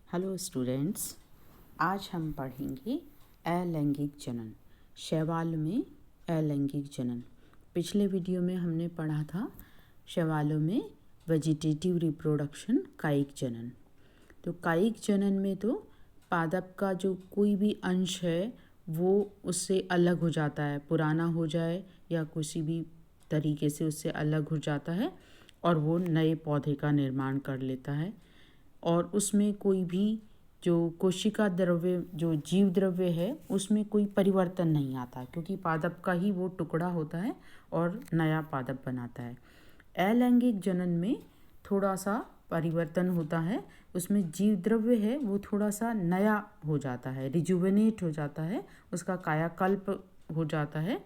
Hello students, आज हम पढ़ेंगे अलैंगिक जनन। शैवाल में अलैंगिक जनन। पिछले वीडियो में हमने पढ़ा था शैवालों में वेजिटेटिव रिप्रोडक्शन, कायिक जनन। तो कायिक जनन में तो पादप का जो कोई भी अंश है वो उससे अलग हो जाता है, पुराना हो जाए या किसी भी तरीके से उससे अलग हो जाता है और वो नए पौधे का निर्माण कर लेता है। और उसमें कोई भी जो कोशिका द्रव्य, जो जीव द्रव्य है, उसमें कोई परिवर्तन नहीं आता क्योंकि पादप का ही वो टुकड़ा होता है और नया पादप बनाता है। अलैंगिक जनन में थोड़ा सा परिवर्तन होता है, उसमें जीव द्रव्य है वो थोड़ा सा नया हो जाता है, रिजुवेनेट हो जाता है, उसका कायाकल्प हो जाता है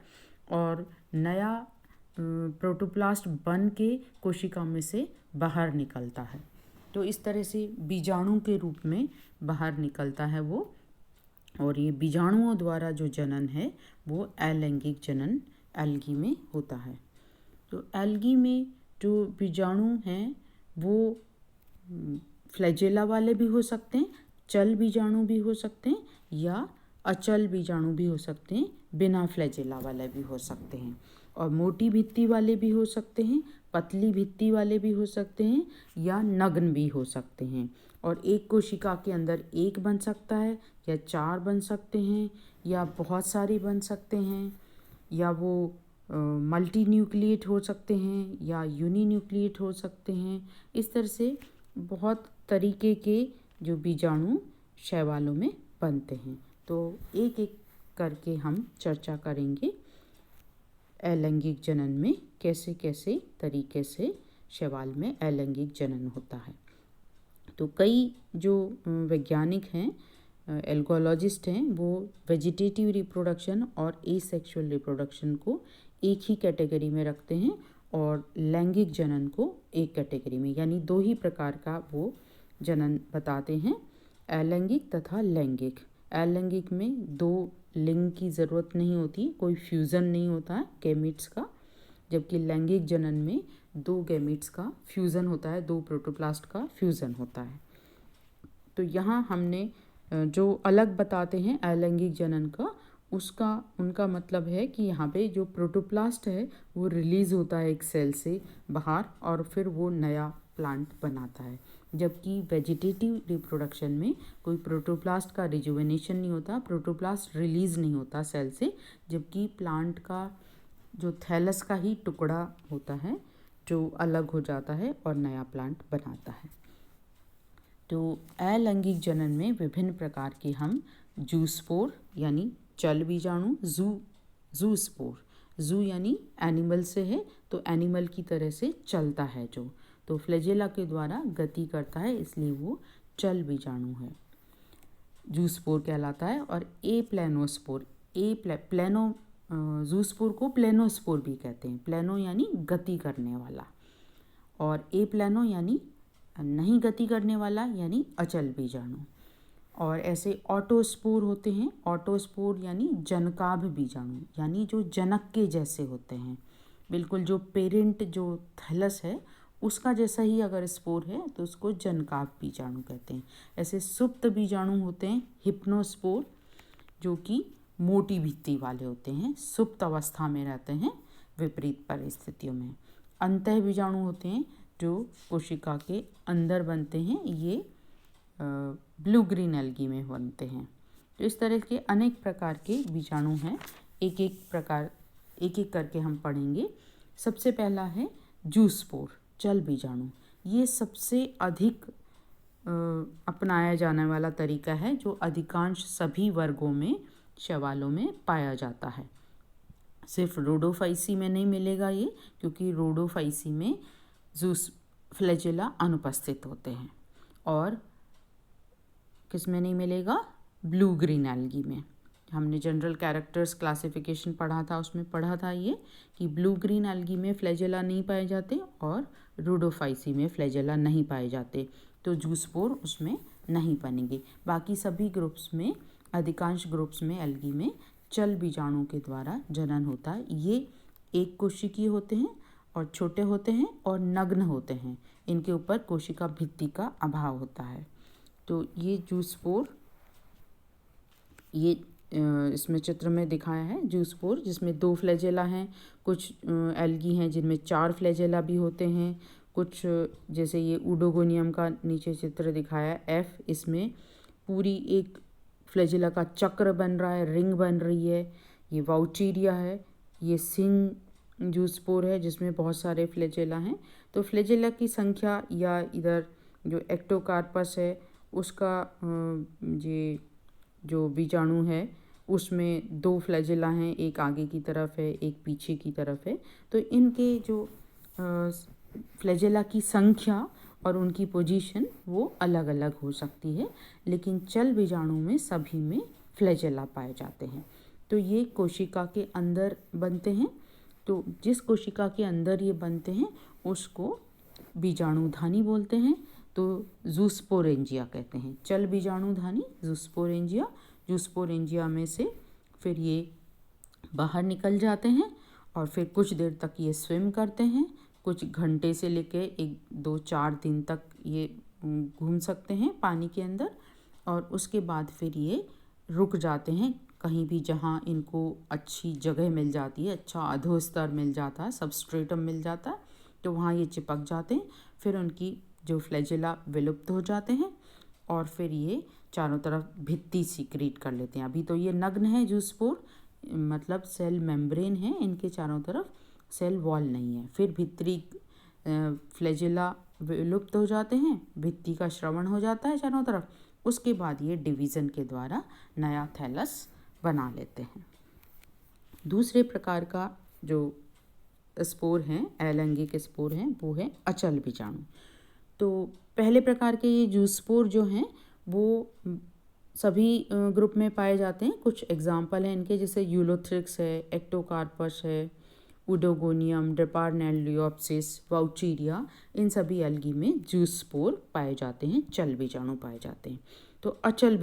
और नया प्रोटोप्लास्ट बन के कोशिका में से बाहर निकलता है। तो इस तरह से बीजाणु के रूप में बाहर निकलता है वो। और ये बीजाणुओं द्वारा जो जनन है वो अलैंगिक जनन एल्गी में होता है। तो एल्गी में जो बीजाणु हैं वो फ्लैजेला वाले भी हो सकते हैं, चल बीजाणु भी हो सकते हैं या अचल बीजाणु भी हो सकते हैं, बिना फ्लैजेला वाले भी हो सकते हैं। और मोटी भित्ति वाले भी हो सकते हैं, पतली भित्ति वाले भी हो सकते हैं या नग्न भी हो सकते हैं। और एक कोशिका के अंदर एक बन सकता है या चार बन सकते हैं या बहुत सारे बन सकते हैं, या वो मल्टी न्यूक्लिएट हो सकते हैं या यूनी न्यूक्लिएट हो सकते हैं। इस तरह से बहुत तरीके के जो बीजाणु शैवालों में बनते हैं। तो एक एक करके हम चर्चा करेंगे अलैंगिक जनन में कैसे कैसे तरीके से शैवाल में अलैंगिक जनन होता है। तो कई जो वैज्ञानिक हैं, एल्गोलॉजिस्ट हैं, वो वेजिटेटिव रिप्रोडक्शन और एसेक्सुअल रिप्रोडक्शन को एक ही कैटेगरी में रखते हैं और लैंगिक जनन को एक कैटेगरी में, यानी दो ही प्रकार का वो जनन बताते हैं, अलैंगिक तथा लैंगिक। अलैंगिक में दो लिंग की ज़रूरत नहीं होती, कोई फ्यूज़न नहीं होता है गैमीट्स का, जबकि लैंगिक जनन में दो गैमीट्स का फ्यूज़न होता है, दो प्रोटोप्लास्ट का फ्यूज़न होता है। तो यहाँ हमने जो अलग बताते हैं अलैंगिक जनन का, उसका उनका मतलब है कि यहाँ पे जो प्रोटोप्लास्ट है वो रिलीज़ होता है एक सेल से बाहर और फिर वो नया प्लांट बनाता है। जबकि वेजिटेटिव रिप्रोडक्शन में कोई प्रोटोप्लास्ट का रिजुवेनेशन नहीं होता, प्रोटोप्लास्ट रिलीज़ नहीं होता सेल से, जबकि प्लांट का जो थैलस का ही टुकड़ा होता है जो अलग हो जाता है और नया प्लांट बनाता है। तो अलैंगिक जनन में विभिन्न प्रकार के हम जूस्पोर यानी चल बीजाणु, जूस्पोर, जू यानी एनिमल से है तो एनिमल की तरह से चलता है जो, तो फ्लैजेला के द्वारा गति करता है इसलिए वो चल बीजाणु है, जूस्पोर कहलाता है। और ए प्लेनोस्पोर, प्लेनो, जूस्पोर को प्लेनोस्पोर भी कहते हैं। प्लेनो यानी गति करने वाला और ए प्लेनो यानी नहीं गति करने वाला, यानी अचल बीजाणु। और ऐसे ऑटोस्पोर होते हैं, ऑटोस्पोर यानी जनकाभ बीजाणु, यानी जो जनक के जैसे होते हैं, बिल्कुल जो पेरेंट जो थैलस है उसका जैसा ही अगर स्पोर है तो उसको जनकाभ बीजाणु कहते हैं। ऐसे सुप्त बीजाणु होते हैं हिप्नोस्पोर, जो कि मोटी भित्ति वाले होते हैं, सुप्त अवस्था में रहते हैं विपरीत परिस्थितियों में। अंतः बीजाणु होते हैं जो कोशिका के अंदर बनते हैं, ये ब्लू ग्रीन एल्गी में बनते हैं। तो इस तरह के अनेक प्रकार के बीजाणु हैं, एक एक करके हम पढ़ेंगे। सबसे पहला है जूस्पोर, चल बीजाणु। ये सबसे अधिक अपनाया जाने वाला तरीका है जो अधिकांश सभी वर्गों में शैवालों में पाया जाता है। सिर्फ रोडोफाइसी में नहीं मिलेगा ये, क्योंकि रोडोफाइसी में जूस फ्लैजेला अनुपस्थित होते हैं। और किस में नहीं मिलेगा? ब्लू ग्रीन एल्गी में। हमने जनरल कैरेक्टर्स क्लासिफिकेशन पढ़ा था, उसमें पढ़ा था ये कि ब्लू ग्रीन एल्गी में फ्लैजेला नहीं पाए जाते और रोडोफाइसी में फ्लैजेला नहीं पाए जाते, तो जूस्पोर उसमें नहीं बनेंगे। बाकी सभी ग्रुप्स में, अधिकांश ग्रुप्स में एल्गी में चल बीजाणु के द्वारा जनन होता है। ये एक कोशिकीय होते हैं और छोटे होते हैं और नग्न होते हैं, इनके ऊपर कोशिका भित्ति का अभाव होता है। तो ये जूस्पोर, ये इसमें चित्र में दिखाया है जूस्पोर, जिसमें 2 फ्लैजेला हैं। कुछ एल्गी हैं जिनमें 4 फ्लैजेला भी होते हैं। कुछ जैसे ये उडोगोनियम का नीचे चित्र दिखाया है F, इसमें पूरी एक फ्लैजेला का चक्र बन रहा है, रिंग बन रही है। ये वाउचीरिया है। ये सिंग जूस्पोर है जिसमें बहुत सारे फ्लैजेला हैं। तो फ्लैजेला की संख्या या इधर जो एक्टोकार्पस है उसका ये जो बीजाणु है उसमें 2 फ्लैजेला हैं, एक आगे की तरफ है, एक पीछे की तरफ है। तो इनके जो फ्लैजेला की संख्या और उनकी पोजीशन वो अलग अलग हो सकती है, लेकिन चल बीजाणु में सभी में फ्लैजेला पाए जाते हैं। तो ये कोशिका के अंदर बनते हैं। तो जिस कोशिका के अंदर ये बनते हैं उसको बीजाणुधानी बोलते हैं। तो जूस्पोरेंजिया कहते हैं। चल बीजाणुधानी जूस्पोरेंजिया। जूस्पोरेंजिया में से फिर ये बाहर निकल जाते हैं और फिर कुछ देर तक ये स्विम करते हैं। कुछ घंटे से लेके 1-2-4 दिन तक ये घूम सकते हैं पानी के अंदर, और उसके बाद फिर ये रुक जाते हैं कहीं भी जहाँ इनको अच्छी जगह मिल जाती है, अच्छा अधोस्तर मिल जाता है, सबस्ट्रेटम मिल जाता है, तो वहाँ ये चिपक जाते हैं। फिर उनकी जो फ्लैजेला विलुप्त हो जाते हैं और फिर ये चारों तरफ भित्ति सीक्रेट कर लेते हैं। अभी तो ये नग्न है जूस्पोर, मतलब सेल मेम्ब्रेन है इनके चारों तरफ, सेल वॉल नहीं है। फिर भित्री फ्लैजेला विलुप्त हो जाते हैं, भित्ति का श्रवण हो जाता है चारों तरफ। उसके बाद ये डिवीज़न के द्वारा नया थैलस बना लेते हैं। दूसरे प्रकार का जो स्पोर हैं, एलैंगिक स्पोर हैं, वो है अचल बीजाणु। तो पहले प्रकार के ये जूस्पोर जो हैं वो सभी ग्रुप में पाए जाते हैं। कुछ एग्जाम्पल हैं इनके, जैसे यूलोथ्रिक्स है, एक्टोकार्पस है, उडोगोनियम, ड्रेपार्नेलियोप्सिस, वाउचीरिया, इन सभी एल्गी में जूस्पोर पाए जाते हैं, चल बीजाणु पाए जाते हैं। तो अचल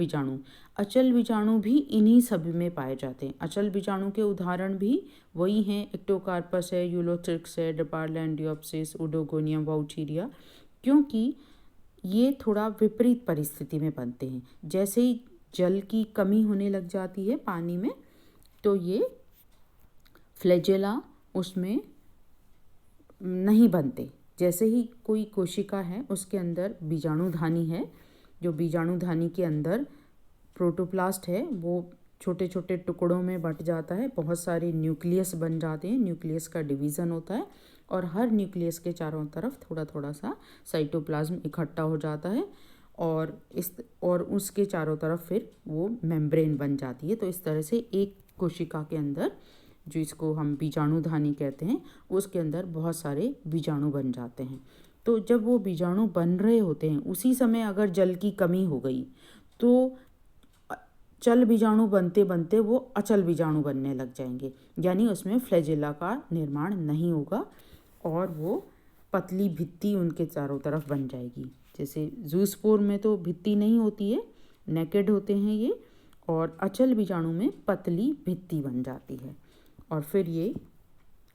बीजाणु भी इन्हीं सभी में पाए जाते हैं। अचल बीजाणु के उदाहरण भी वही हैं, एक्टोकार्पस है, यूलोथ्रिक्स है, ड्रेपार्नेलियोप्सिस, उडोगोनियम, वाउचीरिया, क्योंकि ये थोड़ा विपरीत परिस्थिति में बनते हैं। जैसे ही जल की कमी होने लग जाती है पानी में, तो ये फ्लैजेला उसमें नहीं बनते। जैसे ही कोई कोशिका है उसके अंदर बीजाणुधानी है, जो बीजाणुधानी के अंदर प्रोटोप्लास्ट है वो छोटे छोटे टुकड़ों में बंट जाता है, बहुत सारे न्यूक्लियस बन जाते हैं, न्यूक्लियस का डिवीज़न होता है और हर न्यूक्लियस के चारों तरफ थोड़ा थोड़ा सा साइटोप्लाज्म इकट्ठा हो जाता है और उसके चारों तरफ फिर वो मेम्ब्रेन बन जाती है। तो इस तरह से एक कोशिका के अंदर, जो इसको हम बीजाणुधानी कहते हैं, उसके अंदर बहुत सारे बीजाणु बन जाते हैं। तो जब वो बीजाणु बन रहे होते हैं उसी समय अगर जल की कमी हो गई तो चल बीजाणु बनते बनते वो अचल बीजाणु बनने लग जाएंगे, यानी उसमें फ्लैजेला का निर्माण नहीं होगा और वो पतली भित्ति उनके चारों तरफ बन जाएगी। जैसे जूस्पोर में तो भित्ति नहीं होती है, नेकेड होते हैं ये, और अचल बीजाणु में पतली भित्ति बन जाती है और फिर ये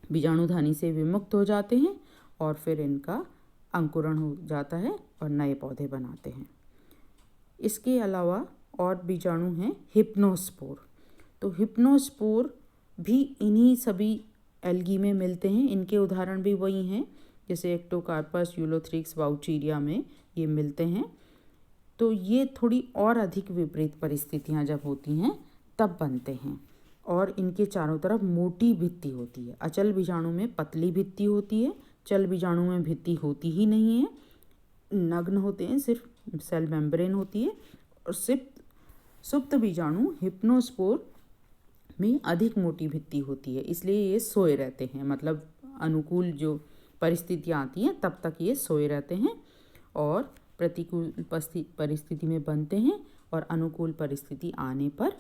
बीजाणुधानी से विमुक्त हो जाते हैं और फिर इनका अंकुरण हो जाता है और नए पौधे बनाते हैं। इसके अलावा और बीजाणु हैं हिप्नोस्पोर। तो हिप्नोस्पोर भी इन्हीं सभी एल्गी में मिलते हैं, इनके उदाहरण भी वही हैं, जैसे एक्टोकार्पस, यूलोथ्रिक्स, वाउचीरिया में ये मिलते हैं। तो ये थोड़ी और अधिक विपरीत परिस्थितियाँ जब होती हैं तब बनते हैं और इनके चारों तरफ मोटी भित्ति होती है। अचल बीजाणु में पतली भित्ति होती है, चल बीजाणु में भित्ति होती ही नहीं है, नग्न होते हैं, सिर्फ सेल मेम्ब्रेन होती है। और सुप्त बीजाणु हिप्नोस्पोर में अधिक मोटी भित्ति होती है, इसलिए ये सोए रहते हैं, मतलब अनुकूल जो परिस्थितियाँ आती हैं तब तक ये सोए रहते हैं और प्रतिकूल परिस्थिति में बनते हैं और अनुकूल परिस्थिति आने पर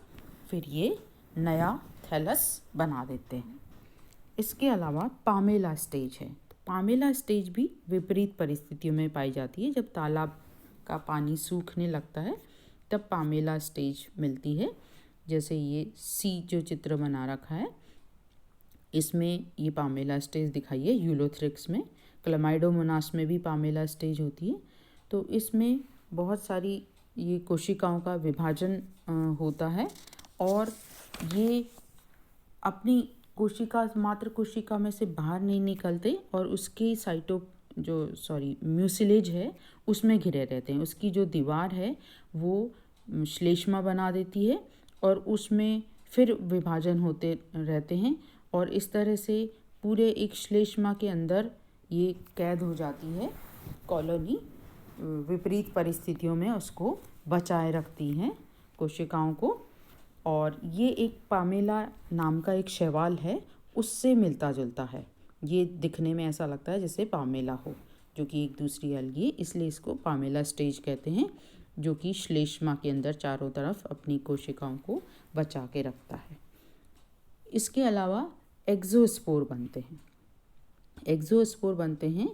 फिर ये नया थैलस बना देते हैं। इसके अलावा पामेला स्टेज है। पामेला स्टेज भी विपरीत परिस्थितियों में पाई जाती है। जब तालाब का पानी सूखने लगता है तब पामेला स्टेज मिलती है। जैसे ये सी जो चित्र बना रखा है, इसमें ये पामेला स्टेज दिखाई है यूलोथ्रिक्स में। क्लमाइडोमोनास में भी पामेला स्टेज होती है। तो इसमें बहुत सारी ये कोशिकाओं का विभाजन होता है और ये अपनी मात्र कोशिका में से बाहर नहीं निकलते और उसके म्यूसिलेज है उसमें घिरे रहते हैं। उसकी जो दीवार है वो श्लेष्मा बना देती है और उसमें फिर विभाजन होते रहते हैं और इस तरह से पूरे एक श्लेष्मा के अंदर ये कैद हो जाती है। कॉलोनी विपरीत परिस्थितियों में उसको बचाए रखती हैं कोशिकाओं को। और ये एक पामेला नाम का एक शैवाल है, उससे मिलता जुलता है। ये दिखने में ऐसा लगता है जैसे पामेला हो, जो कि एक दूसरी एल्गी है, इसलिए इसको पामेला स्टेज कहते हैं, जो कि श्लेष्मा के अंदर चारों तरफ अपनी कोशिकाओं को बचा के रखता है। इसके अलावा एक्सोस्पोर बनते हैं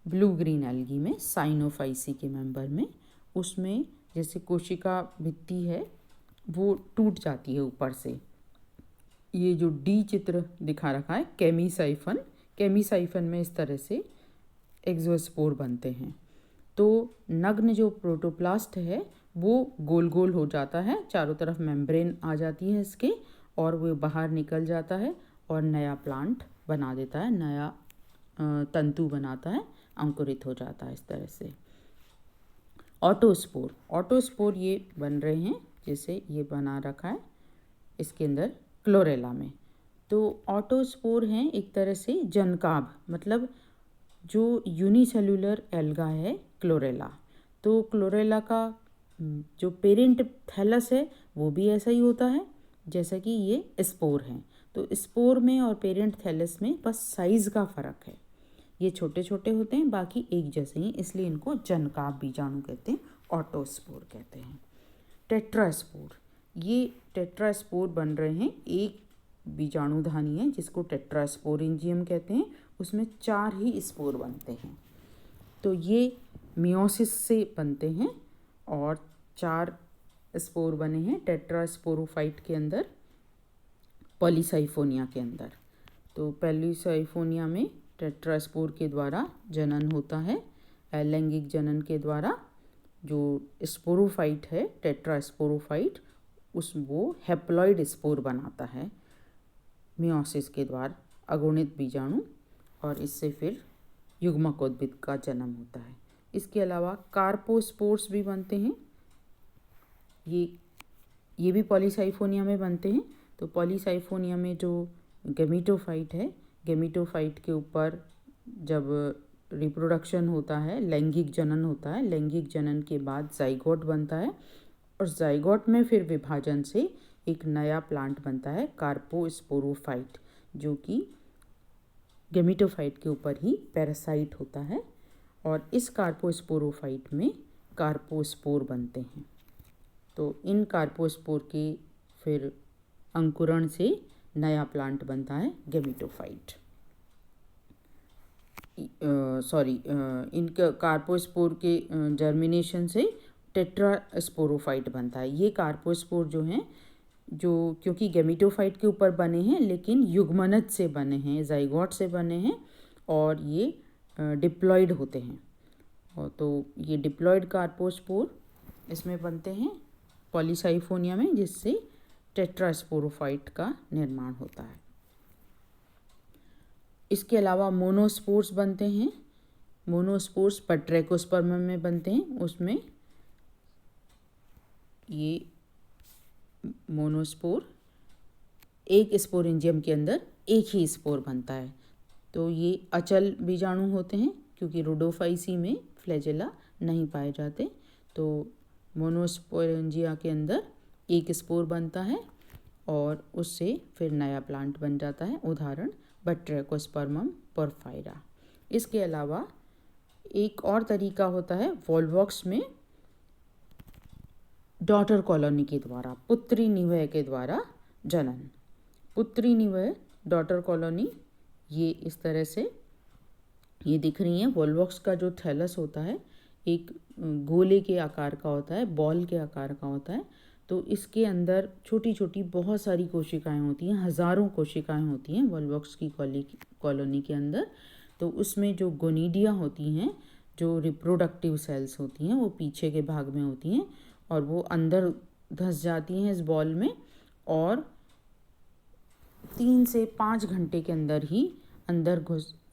ब्लू ग्रीन एल्गी में, साइनोफाइसी के मेंबर में। उसमें जैसे कोशिका भित्ति है वो टूट जाती है ऊपर से। ये जो डी चित्र दिखा रखा है केमीसाइफन में इस तरह से एक्सोस्पोर बनते हैं। तो नग्न जो प्रोटोप्लास्ट है वो गोल गोल हो जाता है, चारों तरफ मेम्ब्रेन आ जाती है इसके और वो बाहर निकल जाता है और नया प्लांट बना देता है, नया तंतु बनाता है, अंकुरित हो जाता है इस तरह से। ऑटोस्पोर ये बन रहे हैं, जैसे ये बना रखा है इसके अंदर क्लोरेला में। तो ऑटोस्पोर हैं एक तरह से जनकाभ, मतलब जो यूनिसेल्युलर एल्गा है क्लोरेला। तो क्लोरेला का जो पेरेंट थैलस है वो भी ऐसा ही होता है जैसा कि ये स्पोर हैं। तो स्पोर में और पेरेंट थैलस में बस साइज़ का फ़र्क है, ये छोटे छोटे होते हैं, बाकी एक जैसे ही, इसलिए इनको जनकाभ बीजाणु कहते हैं, ऑटोस्पोर कहते हैं। टेट्रास्पोर बन रहे हैं, एक बीजाणुधानी है जिसको टेट्रास्पोरेंजियम कहते हैं, उसमें 4 ही स्पोर बनते हैं। तो ये मियोसिस से बनते हैं और 4 स्पोर बने हैं टेट्रास्पोरोफाइट के अंदर, पॉलीसाइफोनिया के अंदर। तो पॉलीसाइफोनिया में टेट्रास्पोर के द्वारा जनन होता है, लैंगिक जनन के द्वारा। जो स्पोरोफाइट है टेट्रास्पोरोफाइट, वो हैप्लॉइड स्पोर बनाता है मियोसिस के द्वारा, अगुणित बीजाणु, और इससे फिर युग्मकोद्भिद का जन्म होता है। इसके अलावा कार्पोस्पोर्स भी बनते हैं, ये भी पॉलीसाइफोनिया में बनते हैं। तो पॉलीसाइफोनिया में जो गेमिटोफाइट है, गेमिटोफाइट के ऊपर जब रिप्रोडक्शन होता है, लैंगिक जनन होता है, लैंगिक जनन के बाद जाइगोट बनता है और जाइगोट में फिर विभाजन से एक नया प्लांट बनता है कार्पोस्पोरोफाइट, जो कि गेमिटोफाइट के ऊपर ही पैरासाइट होता है। और इस कार्पोस्पोरोफाइट में कार्पोस्पोर बनते हैं। तो इन कार्पोस्पोर के फिर अंकुरण से नया प्लांट बनता है गेमिटोफाइट। इनका कार्पोस्पोर के जर्मिनेशन से टेट्रास्पोरोफाइट बनता है। ये कार्पोस्पोर जो हैं, जो क्योंकि गेमिटोफाइट के ऊपर बने हैं लेकिन युग्मनज से बने हैं, जाइगोट से बने हैं, और ये डिप्लॉइड होते हैं। और तो ये डिप्लॉइड कार्पोस्पोर इसमें बनते हैं पॉलीसाइफोनिया में, जिससे टेट्रास्पोरोफाइट का निर्माण होता है। इसके अलावा मोनोस्पोर्स बनते हैं। मोनोस्पोर्स पट्रैकोस्पर्म में बनते हैं, उसमें ये मोनोस्पोर एक स्पोरेंजियम के अंदर एक ही स्पोर बनता है। तो ये अचल बीजाणु होते हैं क्योंकि रोडोफाइसी में फ्लैजेला नहीं पाए जाते। तो मोनोस्पोरेंजिया के अंदर एक स्पोर बनता है और उससे फिर नया प्लांट बन जाता है, उदाहरण बट्रैकोस्पर्मम पोरफायरा। इसके अलावा एक और तरीका होता है वॉल्वॉक्स में डॉटर कॉलोनी के द्वारा, पुत्री निवय के द्वारा जनन। पुत्री निवय डॉटर कॉलोनी ये इस तरह से ये दिख रही हैं। वॉल्वॉक्स का जो थैलस होता है एक गोले के आकार का होता है, बॉल के आकार का होता है। तो इसके अंदर छोटी छोटी बहुत सारी कोशिकाएं होती हैं, हज़ारों कोशिकाएं होती हैं वॉल्वॉक्स की कॉलोनी के अंदर। तो उसमें जो गोनिडिया होती हैं, जो रिप्रोडक्टिव सेल्स होती हैं, वो पीछे के भाग में होती हैं, और वो अंदर धंस जाती हैं इस बॉल में और 3 से 5 घंटे के अंदर ही अंदर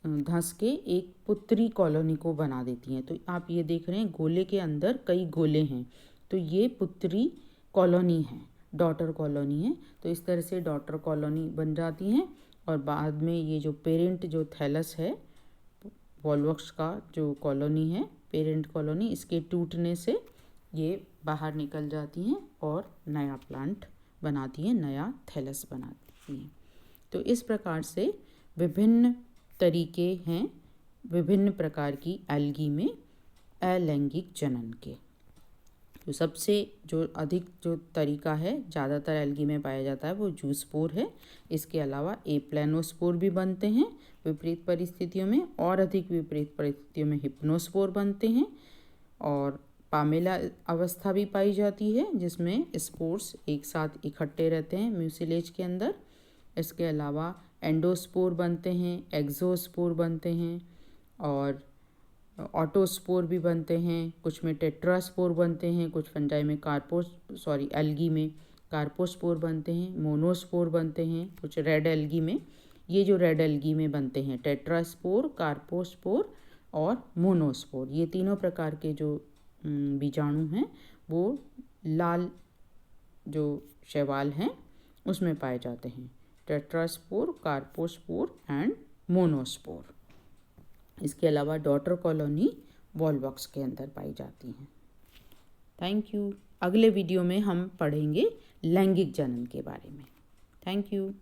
धंस के एक पुत्री कॉलोनी को बना देती हैं। तो आप ये देख रहे हैं गोले के अंदर कई गोले हैं, तो ये पुत्री कॉलोनी है, डॉटर कॉलोनी है। तो इस तरह से डॉटर कॉलोनी बन जाती हैं और बाद में ये जो पेरेंट जो थैलस है, वॉल्वॉक्स का जो कॉलोनी है, पेरेंट कॉलोनी, इसके टूटने से ये बाहर निकल जाती हैं और नया प्लांट बनाती हैं, नया थैलस बनाती हैं। तो इस प्रकार से विभिन्न तरीके हैं विभिन्न प्रकार की एल्गी में अलैंगिक जनन के। तो सबसे जो अधिक जो तरीका है ज़्यादातर एल्गी में पाया जाता है वो जूस्पोर है। इसके अलावा एप्लेनोस्पोर भी बनते हैं विपरीत परिस्थितियों में, और अधिक विपरीत परिस्थितियों में हिप्नोस्पोर बनते हैं, और पामेला अवस्था भी पाई जाती है जिसमें स्पोर्स एक साथ इकट्ठे रहते हैं म्यूसिलेज के अंदर। इसके अलावा एंडोस्पोर बनते हैं, एक्सोस्पोर बनते हैं और ऑटोस्पोर भी बनते हैं। कुछ में टेट्रास्पोर बनते हैं, कुछ फंजाई में एल्गी में कार्पोस्पोर बनते हैं, मोनोस्पोर बनते हैं, कुछ रेड एल्गी में। ये जो रेड एल्गी में बनते हैं टेट्रास्पोर, कार्पोस्पोर और मोनोस्पोर, ये तीनों प्रकार के जो बीजाणु हैं वो लाल जो शैवाल हैं उसमें पाए जाते हैं, टेट्रास्पोर, कार्पोस्पोर एंड मोनोस्पोर। इसके अलावा डॉटर कॉलोनी वॉल्वॉक्स के अंदर पाई जाती हैं। Thank you. अगले वीडियो में हम पढ़ेंगे लैंगिक जनन के बारे में। Thank you.